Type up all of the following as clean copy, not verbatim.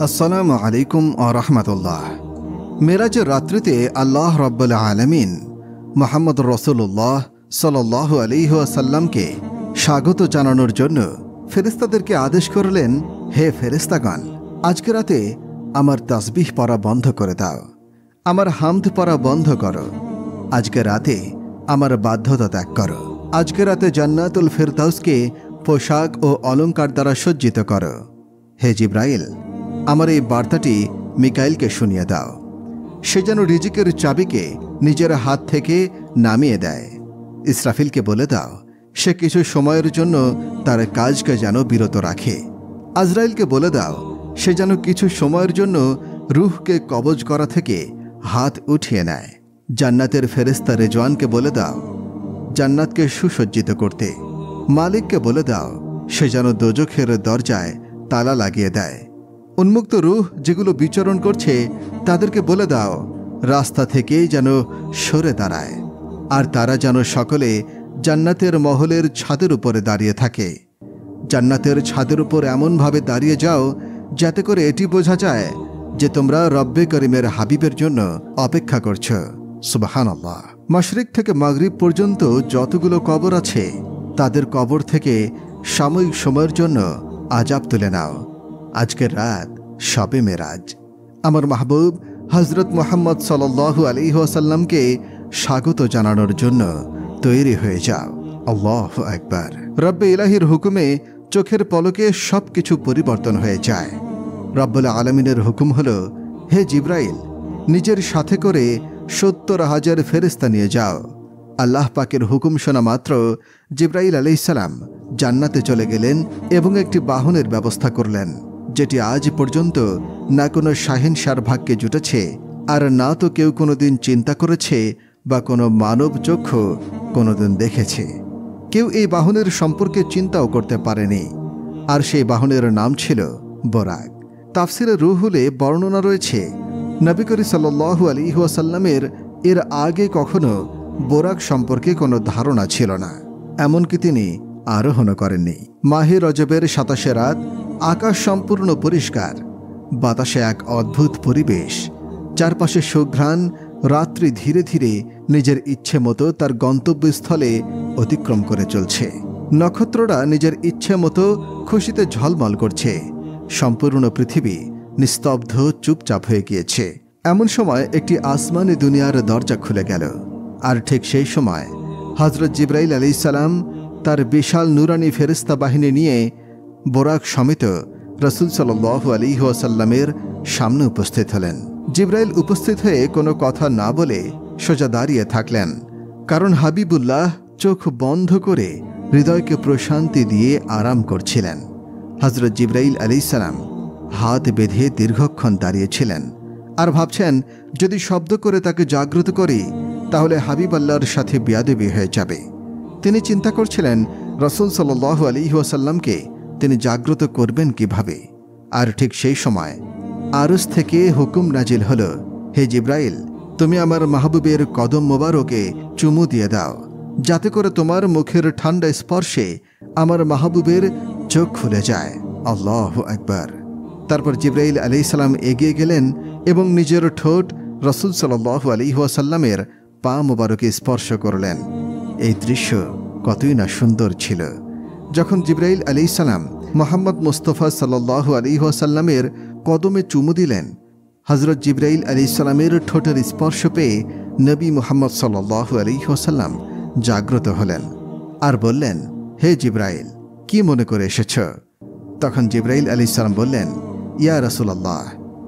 আসসালামু আলাইকুম ওয়া রাহমাতুল্লাহ। মেরাজের রাত্রিতে আল্লাহ রাব্বুল আলামিন মুহাম্মদ রাসূলুল্লাহ সাল্লাল্লাহু আলাইহি ওয়াসাল্লামকে স্বাগত জানানোর জন্য ফেরেশতাদেরকে আদেশ করলেন, হে ফেরেশতাগণ, আজকে রাতে আমার তাসবিহ পড়া বন্ধ করে দাও, আমার হামদ পড়া বন্ধ করো, আজকে রাতে আমার বাধ্যতা ত্যাগ করো, আজকে রাতে জান্নাতুল ফিরদাউসকে পোশাক ও অলংকার দ্বারা সজ্জিত করো। হে জিব্রাইল, আমার এই বার্তাটি মিকাইলকে শুনিয়ে দাও, সে যেন রিজিকের চাবিকে নিজের হাত থেকে নামিয়ে দেয়। ইসরাফিলকে বলে দাও, সে কিছু সময়ের জন্য তার কাজকে যেন বিরত রাখে। আজরাইলকে বলে দাও, সে যেন কিছু সময়ের জন্য রূহকে কবজ করা থেকে হাত উঠিয়ে নেয়। জান্নাতের ফেরেশতা রেজওয়ানকে বলে দাও, জান্নাতকে সুসজ্জিত করতে। মালিককে বলে দাও, সে যেন দোজখের দরজায় তালা লাগিয়ে দেয়। উন্মুক্ত রূহ যেগুলো বিচরণ করছে তাদেরকে বলে দাও, রাস্তা থেকে যেন সরে দাঁড়ায়, আর তারা যেন সকলে জান্নাতের মহলের ছাদের উপরে দাঁড়িয়ে থাকে। জান্নাতের ছাদের উপর এমনভাবে দাঁড়িয়ে যাও যাতে করে এটি বোঝা যায় যে তোমরা রব্বে করিমের হাবিবের জন্য অপেক্ষা করছ। সুবহানাল্লাহ। মাশরিক থেকে মাগরিব পর্যন্ত যতগুলো কবর আছে তাদের কবর থেকে সাময়িক সময়ের জন্য আযাব তুলে নাও। আজকের রাত শবে মেরাজ। আমার মাহবুব হযরত মুহাম্মদ সাল্লাল্লাহু আলাইহি ওয়াসাল্লামকে স্বাগত জানানোর জন্য তৈরি হয়ে যাও। আল্লাহু আকবার। রব্বে ইলাহির হুকুমে চোখের পলকে সবকিছু পরিবর্তন হয়ে যায়। রব্বুল আলামিনের হুকুম হলো, হে জিব্রাইল, নিজের সাথে করে ৭০,০০০ ফেরেশতা নিয়ে যাও। আল্লাহ পাকের হুকুম শোনা মাত্র জিব্রাইল আলাইহিস সালাম জান্নাতে চলে গেলেন এবং একটি বাহনের ব্যবস্থা করলেন, যেটি আজ পর্যন্ত না কোনো শাহিনশার ভাগ্যে জুটেছে, আর না তো কেউ কোনোদিন চিন্তা করেছে বা কোনো মানব চক্ষু কোনোদিন দেখেছে। কেউ এই বাহনের সম্পর্কে চিন্তাও করতে পারেনি। আর সেই বাহনের নাম ছিল বোরাক। তাফসিরে রুহুলে বর্ণনা রয়েছে, নবী করিম সাল্লাল্লাহু আলাইহি ওয়াসাল্লামের এর আগে কখনো বোরাক সম্পর্কে কোনো ধারণা ছিল না, এমনকি তিনি আরোহণ করেননি। মাহে রজবের ২৭ রাত, আকাশ সম্পূর্ণ পরিষ্কার, বাতাসে এক অদ্ভুত পরিবেশ, চারপাশে সুঘ্রাণ। রাত্রি ধীরে ধীরে নিজের ইচ্ছে মতো তার গন্তব্যস্থলে অতিক্রম করে চলছে। নক্ষত্ররা নিজের ইচ্ছে মতো খুশিতে ঝলমল করছে। সম্পূর্ণ পৃথিবী নিস্তব্ধ, চুপচাপ হয়ে গিয়েছে। এমন সময় একটি আসমানি দুনিয়ার দরজা খুলে গেল, আর ঠিক সেই সময় হযরত জিব্রাইল আলাইহিস সালাম তার বিশাল নুরানি ফেরেশতা বাহিনী নিয়ে বোরাক সমেত রাসূল সাল্লাল্লাহু আলাইহি ওয়াসাল্লামের সামনে উপস্থিত হলেন। জিব্রাইল উপস্থিত হয়ে কোনো কথা না বলে সোজা দাঁড়িয়ে থাকলেন, কারণ হাবিবুল্লাহ চোখ বন্ধ করে হৃদয়কে প্রশান্তি দিয়ে আরাম করছিলেন। হযরত জিব্রাইল আলাইহিস সালাম হাত বেঁধে দীর্ঘক্ষণ দাঁড়িয়েছিলেন আর ভাবছেন, যদি শব্দ করে তাকে জাগ্রত করি তাহলে হাবিব আল্লাহর সাথে বেয়াদবি হয়ে যাবে। তিনি চিন্তা করছিলেন রাসূল সাল্লাল্লাহু আলাইহি ওয়াসাল্লামকে তিনি জাগ্রত করবেন কিভাবে। আর ঠিক সেই সময় আরশ থেকে হুকুম নাজিল হলো, হে জিব্রাইল, তুমি আমার মাহবুবের কদম মোবারকে চুমু দিয়ে দাও, যাতে করে তোমার মুখের ঠান্ডা স্পর্শে আমার মাহবুবের চোখ খুলে যায়। আল্লাহু আকবার। তারপর জিব্রাইল আলাইহিস সালাম এগিয়ে গেলেন এবং নিজের ঠোঁট রাসূল সাল্লাল্লাহু আলাইহি ওয়াসাল্লামের পা মোবারকে স্পর্শ করলেন। এই দৃশ্য কতই না সুন্দর ছিল। যখন জিব্রাইল আলাইহিস সালাম মুহাম্মদ মুস্তাফা সাল্লাল্লাহু আলাইহি ওয়াসাল্লামের কদমে চুমু দিলেন, হযরত জিব্রাইল আলাইহিস সালামের ঠোঁটের স্পর্শ পেয়ে নবী মুহাম্মদ সাল্লাল্লাহু আলাইহি ওয়াসাল্লাম জাগ্রত হলেন আর বললেন, হে জিব্রাইল, কি মনে করে এসেছ? তখন জিব্রাইল আলাইহিস সালাম বললেন, ইয়া রাসূলুল্লাহ,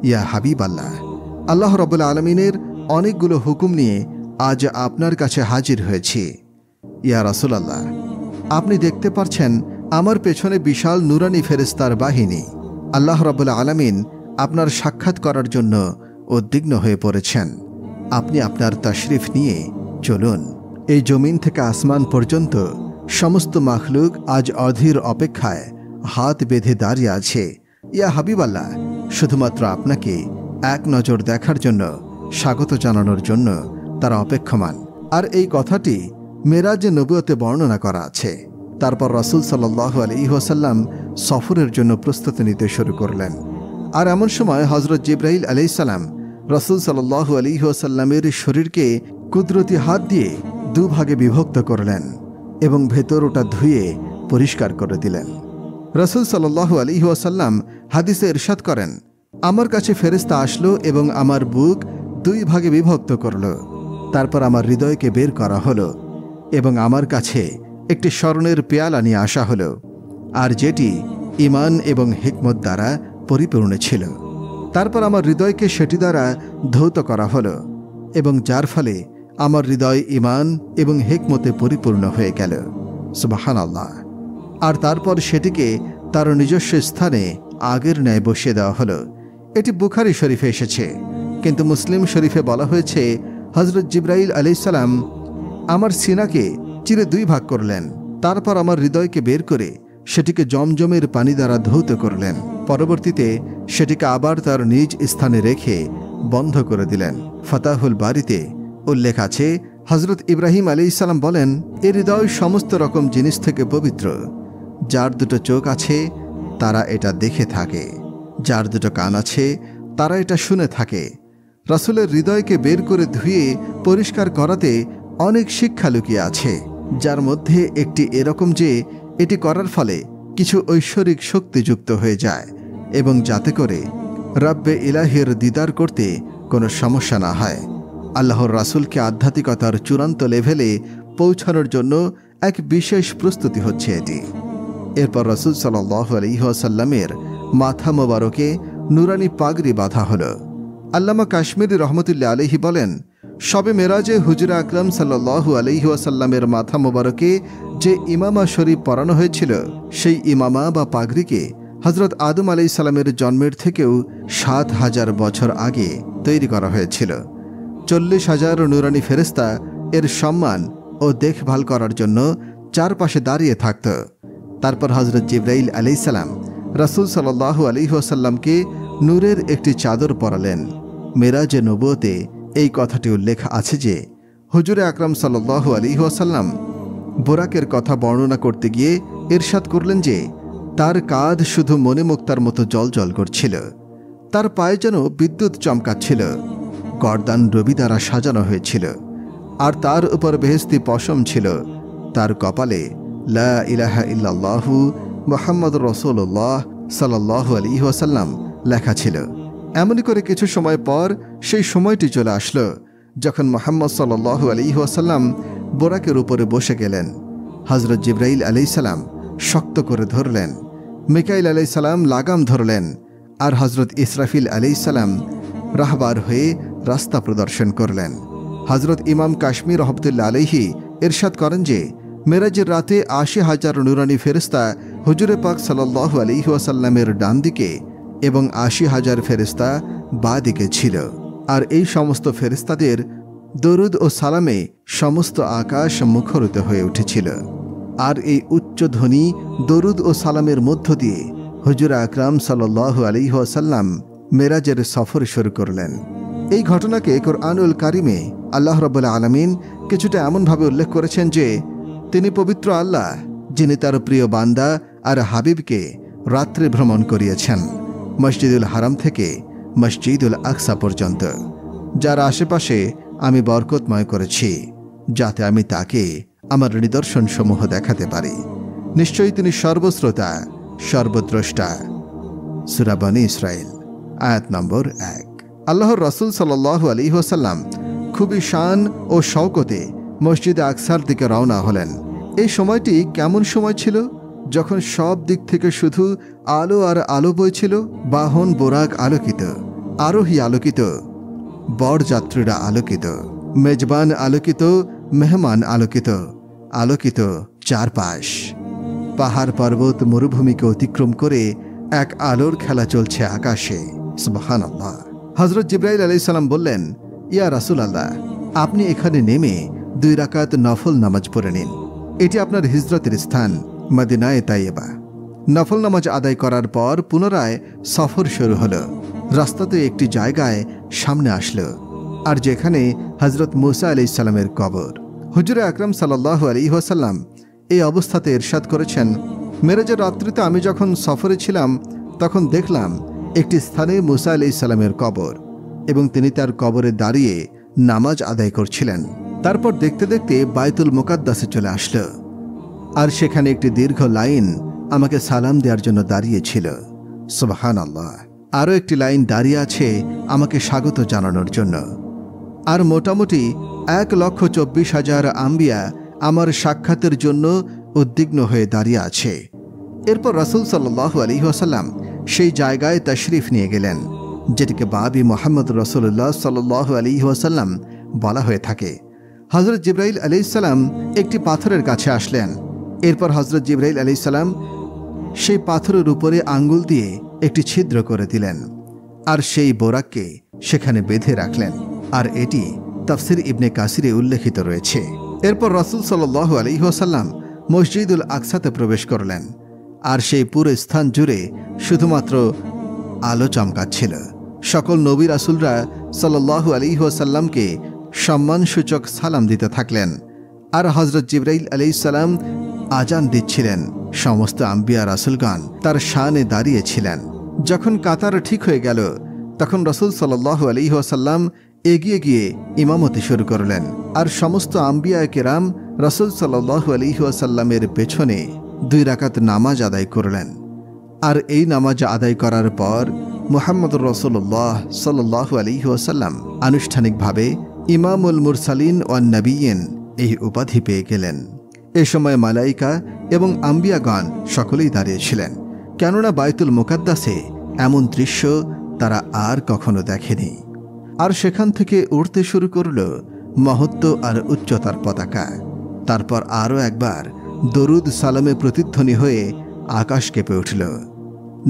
ইয়া হাবিব আল্লাহ, আল্লাহ রাব্বুল আলামিনের অনেকগুলো হুকুম নিয়ে আজ আপনার কাছে হাজির হয়েছি। ইয়া রাসূলুল্লাহ, আপনি দেখতে পাচ্ছেন আমার পেছনে বিশাল নুরানি ফেরেশতার বাহিনী। আল্লাহ রাব্বুল আলামিন আপনার সাক্ষাৎ করার জন্য উদ্বিগ্ন হয়ে পড়েছেন। আপনি আপনার তাশরিফ নিয়ে চলুন। এই জমিন থেকে আসমান পর্যন্ত সমস্ত মাখলুক আজ অধীর অপেক্ষায় হাত বেঁধে দাঁড়িয়ে আছে। ইয়া হাবিবাল্লাহ, শুধুমাত্র আপনাকে এক নজর দেখার জন্য, স্বাগত জানানোর জন্য তারা অপেক্ষমান। আর এই কথাটি মেরাজে নবুয়তে বর্ণনা করা আছে। তারপর রাসূল সাল্লাল্লাহু আলাইহি ওয়াসাল্লাম সফরের জন্য প্রস্তুতি নিতে শুরু করলেন। আর এমন সময় হজরত জিব্রাইল আলাইহিসসালাম রাসূল সাল্লাল্লাহু আলাইহি ওয়াসাল্লামের শরীরকে কুদরতি হাত দিয়ে দুভাগে বিভক্ত করলেন এবং ভেতর ওটা ধুয়ে পরিষ্কার করে দিলেন। রাসূল সাল্লাল্লাহু আলাইহি ওয়াসাল্লাম হাদিসে ইরশাদ করেন, আমার কাছে ফেরেশতা আসলো এবং আমার বুক দুই ভাগে বিভক্ত করল। তারপর আমার হৃদয়কে বের করা হলো এবং আমার কাছে একটি স্বর্ণের পেয়ালা নিয়ে আসা হলো, আর যেটি ঈমান এবং হিকমত দ্বারা পরিপূর্ণ ছিল। তারপর আমার হৃদয়কে সেটি দ্বারা ধৌত করা হলো এবং যার ফলে আমার হৃদয় ঈমান এবং হিকমতে পরিপূর্ণ হয়ে গেল। সুবহানাল্লাহ। আর তারপর সেটিকে তার নিজস্ব স্থানে আগের ন্যায় বসিয়ে দেওয়া হলো। এটি বুখারী শরীফে এসেছে, কিন্তু মুসলিম শরীফে বলা হয়েছে হজরত জিব্রাইল আলাইহিসসালাম আমার সিনাকে চিরে দুই ভাগ করলেন, তারপর আমার হৃদয়কে বের করে সেটিকে জমজমের পানি দ্বারা ধৌত করলেন। পরবর্তীতে সেটিকে আবার তার নিজ স্থানে রেখে বন্ধ করে দিলেন। ফাতাহুল বারিতে উল্লেখ আছে, হজরত ইব্রাহিম আলাইহিসসালাম বলেন, এ হৃদয় সমস্ত রকম জিনিস থেকে পবিত্র। যার দুটো চোখ আছে তারা এটা দেখে থাকে, যার দুটো কান আছে তারা এটা শুনে থাকে। রাসূলের হৃদয়কে বের করে ধুয়ে পরিষ্কার করাতে অনেক শিক্ষা লুকিয়ে আছে, যার মধ্যে একটি এরকম যে এটি করার ফলে কিছু ঐশ্বরিক শক্তি যুক্ত হয়ে যায় এবং যাতে করে রাব্বে ইলাহির দিদার করতে কোনো সমস্যা না হয়। আল্লাহর রাসূলকে আধ্যাত্মিকতার চূড়ান্ত লেভেলে পৌঁছানোর জন্য এক বিশেষ প্রস্তুতি হচ্ছে এটি। এরপর রাসূল সাল্লাল্লাহু আলাইহি ওয়াসাল্লামের মাথা মোবারকে নুরানি পাগড়ি বাঁধা হলো। আল্লামা কাশ্মীরি রহমতুল্লাহ আলাইহি বলেন, শবে মেরাজে হুজুর আকরাম সাল্লাল্লাহু আলাইহি ওয়াসাল্লামের মাথা মোবারকে যে ইমামা শরীফ পরানো হয়েছিল, সেই ইমামা বা পাগড়িকে হজরত আদম আলাইহিস সালামের জন্মের থেকেও ৭,০০০ বছর আগে তৈরি করা হয়েছিল। ৪০,০০০ নুরানি ফেরেশতা এর সম্মান ও দেখভাল করার জন্য চারপাশে দাঁড়িয়ে থাকত। তারপর হজরত জিব্রাইল আলাইহিস সালাম রাসূল সাল্লাল্লাহু আলাইহি ওয়াসাল্লামকে নূরের একটি চাদর পরালেন। মেরাজে নবুয়তে এই কথাটি উল্লেখ আছে যে হুজুরে আকরাম সাল্লাল্লাহু আলাইহি ওয়াসাল্লাম বোরাকের কথা বর্ণনা করতে গিয়ে ইরশাদ করলেন যে তার কাঁধ শুধু মনে মুক্তার মতো জ্বলজ্বল করছিল, তার পায়ে যেন বিদ্যুৎ চমকাচ্ছিল, গর্দান রবি দ্বারা সাজানো হয়েছিল, আর তার উপর বেহেশতি পশম ছিল, তার কপালে লা ইলাহা ইল্লাল্লাহু মুহাম্মাদুর রাসূলুল্লাহ সাল্লাল্লাহু আলাইহি ওয়াসাল্লাম লেখা ছিল। এমনি করে কিছু সময় পর সেই সময়টি চলে আসলো যখন মুহাম্মদ সাল্লাল্লাহু আলাইহি ওয়াসাল্লাম বোরাকের উপরে বসে গেলেন। হজরত জিব্রাইল আলাইহিস সালাম শক্ত করে ধরলেন, মিকাইল আলাইহিস সালাম লাগাম ধরলেন, আর হজরত ইসরাফিল আলাইহিস সালাম রাহবার হয়ে রাস্তা প্রদর্শন করলেন। হজরত ইমাম কাশ্মীর রহমতুল্লাহ আলাইহি ইরশাদ করেন যে মেরাজের রাতে ৮০,০০০ নুরানি ফেরেশতা হুজুরে পাক সাল্লাল্লাহু আলাইহি ওয়াসাল্লামের ডান দিকে এবং ৮০,০০০ ফেরেশতা বাঁ দিকে ছিল, আর এই সমস্ত ফেরেশতাদের দরুদ ও সালামে সমস্ত আকাশ মুখরিত হয়ে উঠেছিল। আর এই উচ্চধ্বনি দরুদ ও সালামের মধ্য দিয়ে হুজুর আকরাম সাল্লাল্লাহু আলাইহি ওয়াসাল্লাম মেরাজের সফর শুরু করলেন। এই ঘটনাকে কোরআনুল কারিমে আল্লাহ রাব্বুল আলামিন কিছুটা এমনভাবে উল্লেখ করেছেন যে তিনি পবিত্র আল্লাহ, যিনি তার প্রিয় বান্দা আর হাবিবকে রাত্রে ভ্রমণ করিয়েছেন মসজিদুল হারাম থেকে মসজিদুল আকসা পর্যন্ত, যার আশেপাশে আমি বরকতময় করেছি, যাতে আমি তাকে আমার নিদর্শন সমূহ দেখাতে পারি। নিশ্চয়ই তিনি সর্বশ্রোতা, সর্বদ্রষ্টা। সূরা বনী ইসরাইল আয়াত নম্বর ১। আল্লাহর রাসূল সাল্লাল্লাহু আলাইহি ওয়াসাল্লাম খুবই শান ও শওকতে মসজিদে আকসার দিকে রওনা হলেন। এই সময়টি কেমন সময় ছিল, যখন সব দিক থেকে শুধু আলো আর আলো বইছিল। বাহন বোরাক আলোকিত, আরোহী আলোকিত, বরযাত্রীরা আলোকিত, মেজবান আলোকিত, মেহমান আলোকিত, আলোকিত চারপাশ। পাহাড় পর্বত মরুভূমিকে অতিক্রম করে এক আলোর খেলা চলছে আকাশে। সুবহানাল্লাহ। হযরত জিবরাইল আলাইহিস সালাম বললেন, ইয়া রাসূলুল্লাহ, আপনি এখানে নেমে 2 রাকাত নফল নামাজ পড়ে নিন। এটি আপনার হিজরতের স্থান মদিনায়ে তাইয়্যিবা। নফল নামাজ আদায় করার পর পুনরায় সফর শুরু হলো। রাস্তাতে একটি জায়গায় সামনে আসলো, আর যেখানে হযরত মুসা আলাইহিস সালামের কবর। হুজুরে আকরাম সাল্লাল্লাহু আলাইহি ওয়াসাল্লাম এই অবস্থাতে ইরশাদ করেছেন, মেরাজের রাত্রিতে আমি যখন সফরে ছিলাম তখন দেখলাম একটি স্থানে মুসা আলাইহিস সালামের কবর এবং তিনি তার কবরে দাঁড়িয়ে নামাজ আদায় করছিলেন। তারপর দেখতে দেখতে বাইতুল মুকাদ্দাসে চলে আসলো, আর সেখানে একটি দীর্ঘ লাইন আমাকে সালাম দেওয়ার জন্য দাঁড়িয়েছিল। সুবহানাল্লাহ। আরও একটি লাইন দাঁড়িয়ে আছে আমাকে স্বাগত জানানোর জন্য। আর মোটামুটি 1,24,000 আম্বিয়া আমার সাক্ষাতের জন্য উদ্বিগ্ন হয়ে দাঁড়িয়ে আছে। এরপর রাসূল সাল্লাল্লাহু আলাইহি ওয়াসাল্লাম সেই জায়গায় তাশরিফ নিয়ে গেলেন, যেটিকে বাবি মুহাম্মদ রাসূলুল্লাহ সাল্লাল্লাহু আলাইহি ওয়াসাল্লাম বলা হয়ে থাকে। হযরত জিবরাইল আলাইহিস সালাম একটি পাথরের কাছে আসলেন। এরপর হযরত জিবরাইল আলাইহিস সালাম সেই পাথরের উপরে আঙ্গুল দিয়ে একটি ছিদ্র করে দিলেন, আর সেই বোরাককে সেখানে বেঁধে রাখলেন। আর এটি তাফসির ইবনে কাসিরে উল্লেখিত রয়েছে। এরপর রাসূল সাল্লাল্লাহু আলাইহি ওয়াসাল্লাম মসজিদুল আকসাতে প্রবেশ করলেন, আর সেই পুরো স্থান জুড়ে শুধুমাত্র আলো চমকাচ্ছিল। সকল নবী রাসূলরা সাল্লাল্লাহু আলাইহি ওয়াসাল্লামকে সম্মানসূচক সালাম দিতে থাকলেন, আর হযরত জিবরাইল আলাইহিস সালাম আজান দিচ্ছিলেন। সমস্ত আম্বিয়া রাসূলগণ তার শানে দাঁড়িয়েছিলেন। যখন কাতার ঠিক হয়ে গেল, তখন রাসূল সাল্লাল্লাহু আলাইহি ওয়াসাল্লাম এগিয়ে গিয়ে ইমামতি শুরু করলেন, আর সমস্ত আম্বিয়া কেরাম রাসূল সাল্লাল্লাহু আলাইহি ওয়াসাল্লামের পেছনে 2 রাকাত নামাজ আদায় করলেন। আর এই নামাজ আদায় করার পর মুহাম্মদুর রাসূলুল্লাহ সাল্লাল্লাহু আলাইহি ওয়াসাল্লাম আনুষ্ঠানিকভাবে ইমামুল মুরসালিন ওয়ান নবিয়্যিন এই উপাধি পেয়ে গেলেন। এ সময় মালাইকা এবং আম্বিয়াগণ সকলেই দাঁড়িয়েছিলেন, কেননা বাইতুল মুকাদ্দাসে এমন দৃশ্য তারা আর কখনো দেখেনি। আর সেখান থেকে উড়তে শুরু করল মহত্ব আর উচ্চতার পতাকা। তারপর আরও একবার দরুদ সালামে প্রতিধ্বনি হয়ে আকাশ কেঁপে উঠল,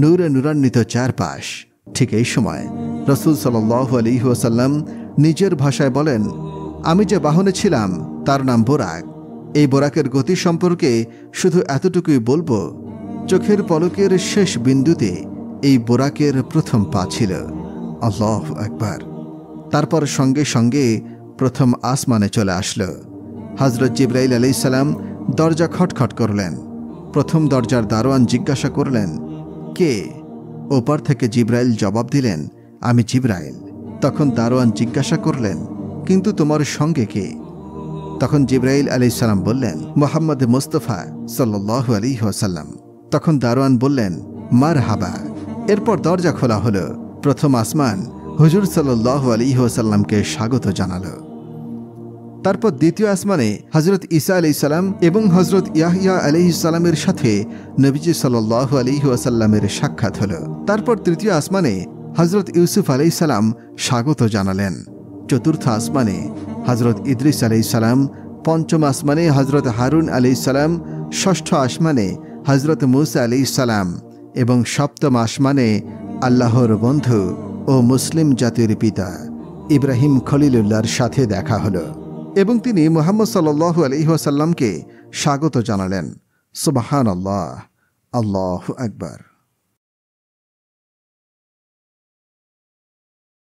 নূরে নূরান্বিত চারপাশ। ঠিক এই সময় রাসূল সাল্লাল্লাহু আলাইহি ওয়াসাল্লাম নিজের ভাষায় বলেন, আমি যে বাহনে ছিলাম তার নাম বোরাক। এই বোরাকের গতি সম্পর্কে শুধু এতটুকুই বলবো, চোখের পলকের শেষ বিন্দুতে এই বোরাকের প্রথম পা ছিল। আল্লাহু আকবার। তারপর সঙ্গে সঙ্গে প্রথম আসমানে চলে আসলো। হযরত জিবরাইল আলাইহিস সালাম দরজা খটখট করলেন। প্রথম দরজার দারোয়ান জিজ্ঞাসা করলেন, কে? ওপার থেকে জিবরাইল জবাব দিলেন, আমি জিবরাইল। তখন দারোয়ান জিজ্ঞাসা করলেন, কিন্তু তোমার সঙ্গে কে? তখন জিবরাইল আলাইহিস সালাম বললেন, মুহাম্মদ মুস্তাফা সাল্লাল্লাহু আলাইহি ওয়াসাল্লাম। তখন দারোয়ান বললেন, মারহাবা। এরপর দরজা খোলা হলো। প্রথম আসমান হুজুর সাল্লাল্লাহু আলাইহি ওয়াসাল্লামকে স্বাগত জানালো। তারপর দ্বিতীয় আসমানে হযরত ঈসা আলাইহিস সালাম এবং হযরত ইয়াহইয়া আলাইহিস সালামের সাথে নবীজি সাল্লাল্লাহু আলাইহি ওয়াসাল্লামের সাক্ষাৎ হলো। তারপর তৃতীয় আসমানে হযরত ইউসুফ আলাইহিস সালাম স্বাগত জানালেন। চতুর্থ আসমানে হযরত ইদ্রিস আলাইহিস সালাম, পঞ্চম আসমানে হযরত হারুন আলাইহিস সালাম, ষষ্ঠ আসমানে হযরত মূসা আলাইহিস সালাম এবং সপ্তম আসমানে আল্লাহর বন্ধু ও মুসলিম জাতির পিতা ইব্রাহিম খলিলুল্লাহর সাথে দেখা হলো এবং তিনি মুহাম্মদ সাল্লাল্লাহু আলাইহি ওয়াসাল্লামকে স্বাগত জানালেন। সুবহানাল্লাহ, আল্লাহু আকবার।